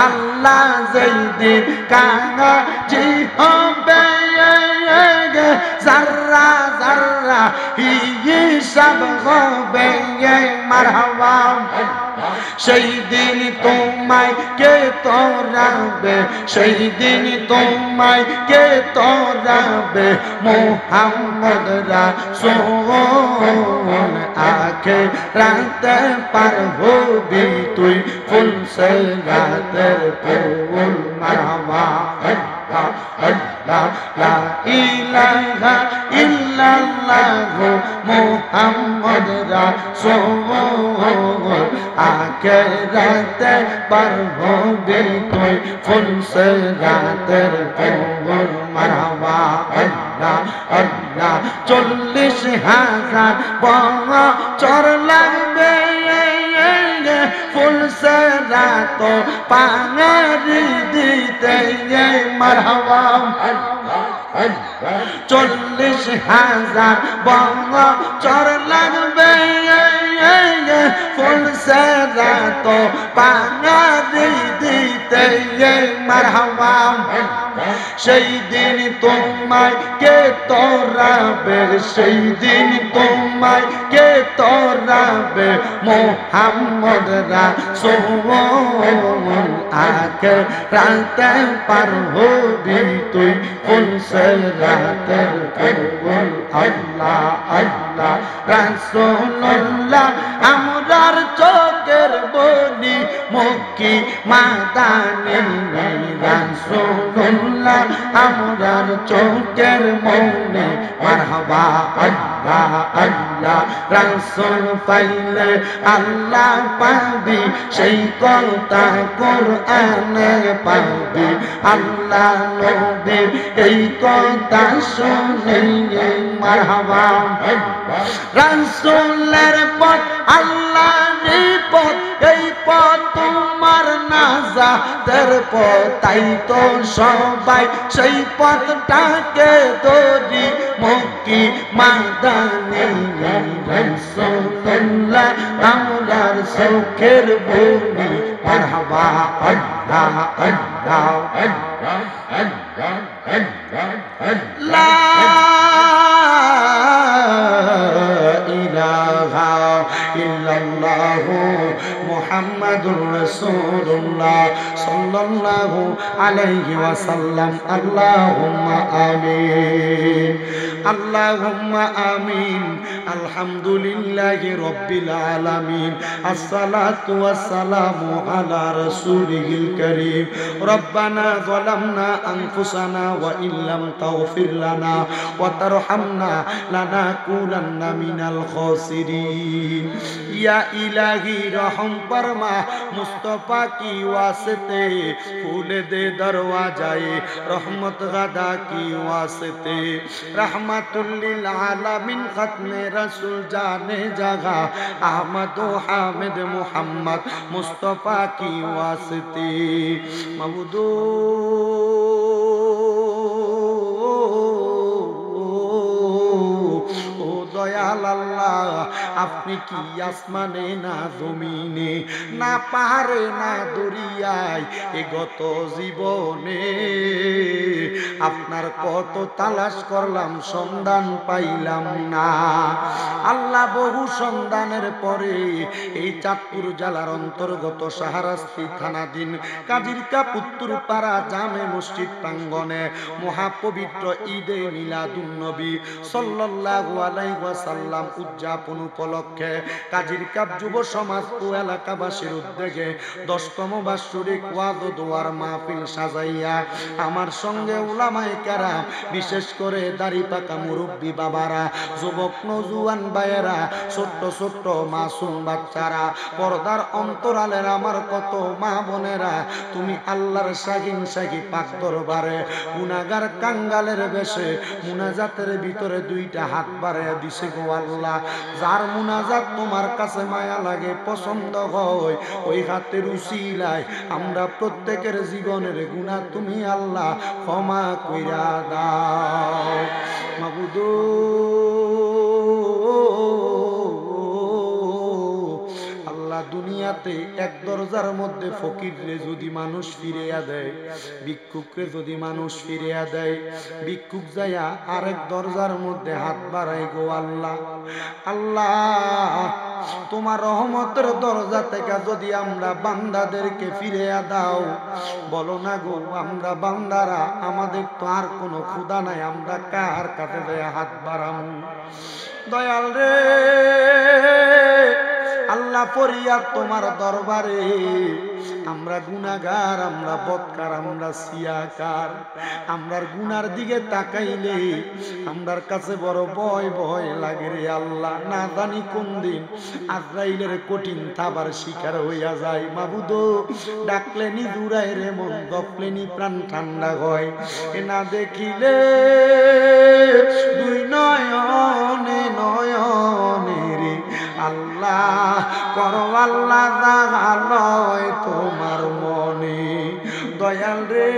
আল্লাহ যেই দিন কাঙাজি হবে জাররা জাররা হিসাব হবে মারহাবা সেই দিন তোমায় কে তোরাবে সেই দিন তোমায় কে তোরাবে মুহাম্মদ রাসূল আখিরাতে পার হবি তুই ফুল সে রাতের ফুল মারহাবা আল্লাহ লা ইলাহা ইল্লাল্লাহ মুহাম্মদ রাসূল আখিরাতে পার হবে তুই ফুল সিরাতের পর মারহাবা আল্লাহ আল্লাহ 40,000 বছর লাগবে ফুল সিরাত পারি দিতে মারহাবা 40,000 বছর লাগবে ফুল সিরাত পারি দিতে মারহাবা সেই দিন তোমায় কে তোরাবে সেই দিন তোমায় কে তোরাবে মুহাম্মদ রাসূল আখিরাতে পার হবি তুই ফুল সিরাতের পর আল্লাহ আল্লাহ রাসূলুল্লাহ আমরার চোখের বলি মক্কি মাদানী রাসূলুল্লাহ আমরার চোখের মনি মারহাবা আল্লাহ আল্লাহ রাসূল পাইলে আল্লাহ পাবি সেই কথা কোরআনে পাবি আল্লাহ নবীর এই কথা শুনে মারহাবা রাসূলের পথ আল্লাহর পথ এই পথ তোমার নাজাতের পথ তাই তো সবাই সেই পথটাকে ধরি মক্কি মাদানী রাসূলুল্লাহ আমরার চোখের বনি মারহাবা আল্লাহ আল্লাহ লা ইলাহা ইল্লাল্লাহ মুহাম্মাদুর রাসূলুল্লাহ সাল্লাল্লাহু আলাইহি ওয়াসাল্লাম আল্লাহুম্মা আমিন আল্লাহুম্মা আমিন আলহামদুলিল্লাহি রাব্বিল আলামিন আসসালাতু ওয়াসসালামু আলা রাসূলিল কারীম রব্বানা যালামনা আনফুসানা ওয়া ইল্লাম তাগফির লানা ওয়া তারহামনা লানাকুনান্না মিনাল খাসিরিন ইয়া ইলাহি রহম ফরমা মুস্তাফা কি ওয়াসতে খুলে দে দরওয়াজায়ে রহমত গাদা কি ওয়াসতে रहमतुल लिल आलमीन खत्मे रसूल जाने जगह अहमद हामिद मुहम्मद मुस्तफा की वास्ते मबूदो দয়াল আল্লাহ আপনি কি আসমানে না জমিনে না পাহাড়ে না দরিয়ায় এ গত জীবনে আপনার কত তালাশ করলাম সন্ধান পাইলাম না আল্লাহ বহু সন্ধানের পরে এই চাঁদপুর জেলার অন্তর্গত শাহরাস্তি থানাধীন কাজিরকা পুত্তুর পাড়া জামে মসজিদ প্রাঙ্গণে মহাপবিত্র ঈদে মিলাদুন নবী সাল্লাল্লাহু আলাইহি ওয়াসাল্লাম উদযাপন উপলক্ষে কাজিরকা যুব সমাজ ও এলাকাবাসীর উদ্যোগে 10তম বার্ষিক ওয়াজ ও দোয়ার মাহফিল সাজাইয়া আমার সঙ্গে উলামায়ে কেরাম বিশেষ করে দাড়ি পাকা মুরব্বী বাবারা যুবক নওজোয়ান ভাইয়েরা ছোট্ট ছোট্ট মাসুম বাচ্চারা পর্দার অন্তরালের আমার কত মা বোনেরা তুমি আল্লাহর শাহিন শাহী পাক দরবারে গুনাহগার কাঙ্গালের বেশে মুনাজাতের ভিতরে দুইটা হাত বাড়াইয়া দিছে গো আল্লাহ যার মুনাজাত তোমার কাছে মায়া লাগে পছন্দ হয় ওই হাতের উসিলায় আমরা প্রত্যেকের জীবনের গুনাহ তুমি আল্লাহ ক্ষমা কইরা দাও মাবুদ দুনিয়াতে এক দরজার মধ্যে ফকিররে যদি মানুষ ফিরিয়া দেয় ভিক্ষুকরে যদি মানুষ ফিরিয়া দেয় ভিক্ষুক যাইয়া আরেক দরজার মধ্যে হাত বাড়াই গো আল্লাহ আল্লাহ তোমার রহমতের দরজা থেকে যদি আমরা বান্দাদেরকে ফিরিয়া দাও বলো না গো আমরা বান্দারা আমাদের তো আর কোনো ক্ষুধা নাই আমরা কার কাছে যাইয়া হাত বাড়ামু দয়াল রে আল্লাহ ফরিয়াদ তোমার দরবারে। আমরা গুনাহগার, আমরা বদকার, আমরা সিয়াকার। আমরার গুনার দিকে তাকাইলে আমরার কাছে বড় ভয় ভয় লাগে রে আল্লাহ। না জানি কোন দিন আজরাইলের কঠিন থাবার শিকার হইয়া যায়। মাবুদ ডাকলেনি দূরায় রে মন, গপলেনি প্রাণ ঠান্ডা হয়। এ না দেখিলে দুই নয়নে নয়নে রে আল্লাহ করো আল্লাহ জাগালয় তোমার মনে। দয়াল রে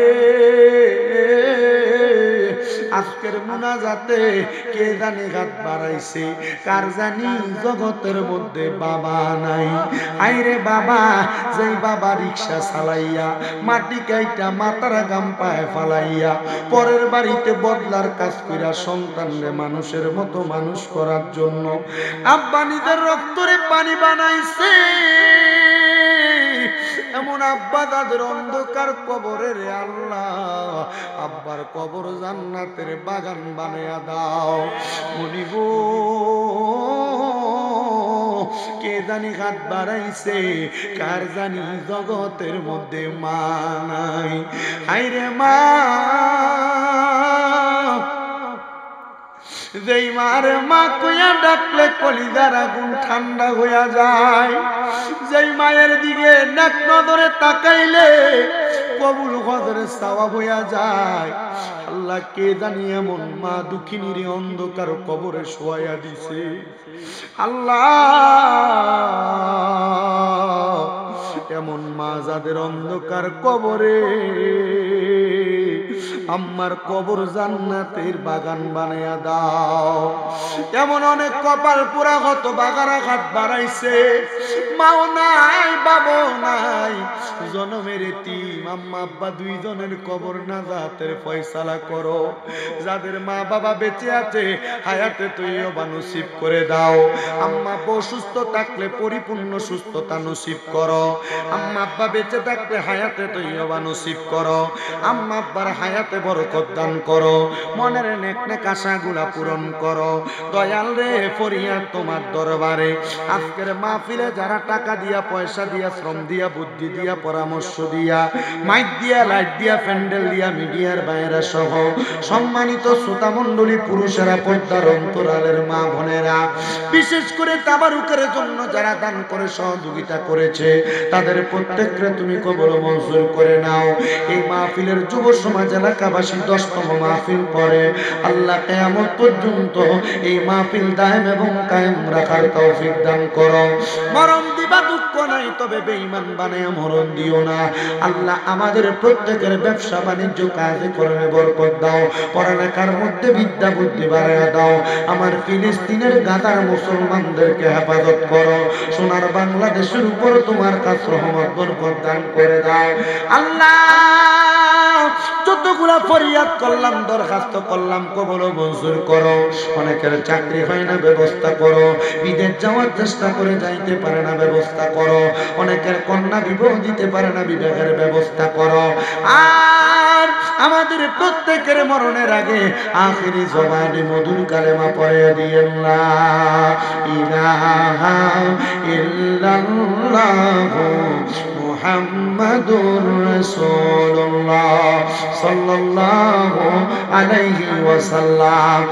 আজকের মুনাজাতে কে জানি হাত বাড়াইছে, কার জানি জগতের মধ্যে বাবা নাই। আইরে বাবা, যেই বাবা রিক্সা চালাইয়া মাটি কাইটা মাথার গাম পায়ে ফালাইয়া পরের বাড়িতে বদলার কাজ কইরা সন্তানরে মানুষের মতো মানুষ করার জন্য আব্বা নিজের রক্তরে পানি বানাইছে, এমন আব্বা তাদের অন্ধকার কবরে রে আল্লাহ আব্বার কবর জান্নাতের বাগান বানায়া দাও। মনিব কে জানি হাত বাড়াইছে, কার জানি জগতের মধ্যে মা নাই। হায়রে মা, যেই মার মা কইয়া ডাকলে কলিজার আগুন ঠান্ডা হইয়া যায়, যেই মায়ের দিকে নেক নজরে তাকাইলে কবুল হজরে সওয়াব হইয়া যায়। আল্লাহ কে জানি এমন মা দুঃখিনীর অন্ধকার কবরে শোয়াইয়া দিছে। আল্লাহ এমন মা যাদের অন্ধকার কবরে আম্মার কবর জান্নাতের বাগান বানায়া দাও। এমন অনেক কপাল পুরা কত বাগারা ঘাট বাড়াইছে, মাও নাই বাবাও নাই, জনমের এতিম আম্মা আব্বা দুইজনের কবর নাজাতের ফয়সালা করো। যাদের মা বাবা বেঁচে আছে হায়াতে তৈয়বা নসিব করে দাও। আম্মা আব্বা অসুস্থ থাকলে পরিপূর্ণ সুস্থতা নসিব করো। আম্মা আব্বা বেঁচে থাকলে হায়াতে তৈয়বা নসিব করো। আম্মা আব্বার হায়াতে বরকত দান করো, মনের নেক নেক আশাগুলা পূরণ করো। দয়াল রে ফরিয়াদ তোমার দরবারে আজকের মাহফিলে যারা টাকা দিয়া, পয়সা দিয়া, শ্রম দিয়া, বুদ্ধি দিয়া, পরামর্শ দিয়া, মাইক দিয়া, লাইট দিয়া, প্যান্ডেল দিয়া, মিডিয়ার বাইরা সহ সম্মানিত শ্রোতা মণ্ডলী, পুরুষেরা, পর্দার অন্তরালের মা বোনেরা, বিশেষ করে তাবারুকের জন্য যারা দান করে সহযোগিতা করেছে তাদের প্রত্যেককে তুমি কবুল মঞ্জুর করে নাও। এই মাহফিলের যুব সমাজ এলাকাবাসী 10তম মাহফিল পরে আল্লাহ কিয়ামত পর্যন্ত এই মাহফিল দায়েম এবং কায়েম রাখার তৌফিক দান করো। মরণ দিবা দুঃখ নাই, তবে বেঈমান বানায়া মরণ দিও না। আল্লাহ আমাদের প্রত্যেকের ব্যবসা বাণিজ্য কাজে কর্মে বরকত দাও, পড়ালেখার মধ্যে বিদ্যা বুদ্ধি বাড়ায়া দাও। আমার ফিলিস্তিনের গাদার মুসলমানদেরকে হেফাজত করো। সোনার বাংলাদেশের উপর তোমার কাছে রহমত বরকত দান করে দাও। আল্লাহ যতগুলা ফরিয়াদ করলাম, দরখাস্ত করলাম, কবুল মঞ্জুর করো। অনেকের চাকরি হয় না, ব্যবস্থা করো। বিদেশ যাওয়ার চেষ্টা করে যাইতে পারে না, ব্যবস্থা করো। অনেকের কন্যা বিবাহ দিতে পারে না, বিবাহের ব্যবস্থা করো। আর আমাদের প্রত্যেকের মরণের আগে আখিরি জবানে মধুর কালেমা পড়ে দিয়েন লা ইলাহা ইল্লাল্লাহু মুহাম্মাদুর রাসূলুল্লাহ সাল্লাল্লাহু আলাইহি ওয়াসাল্লাম।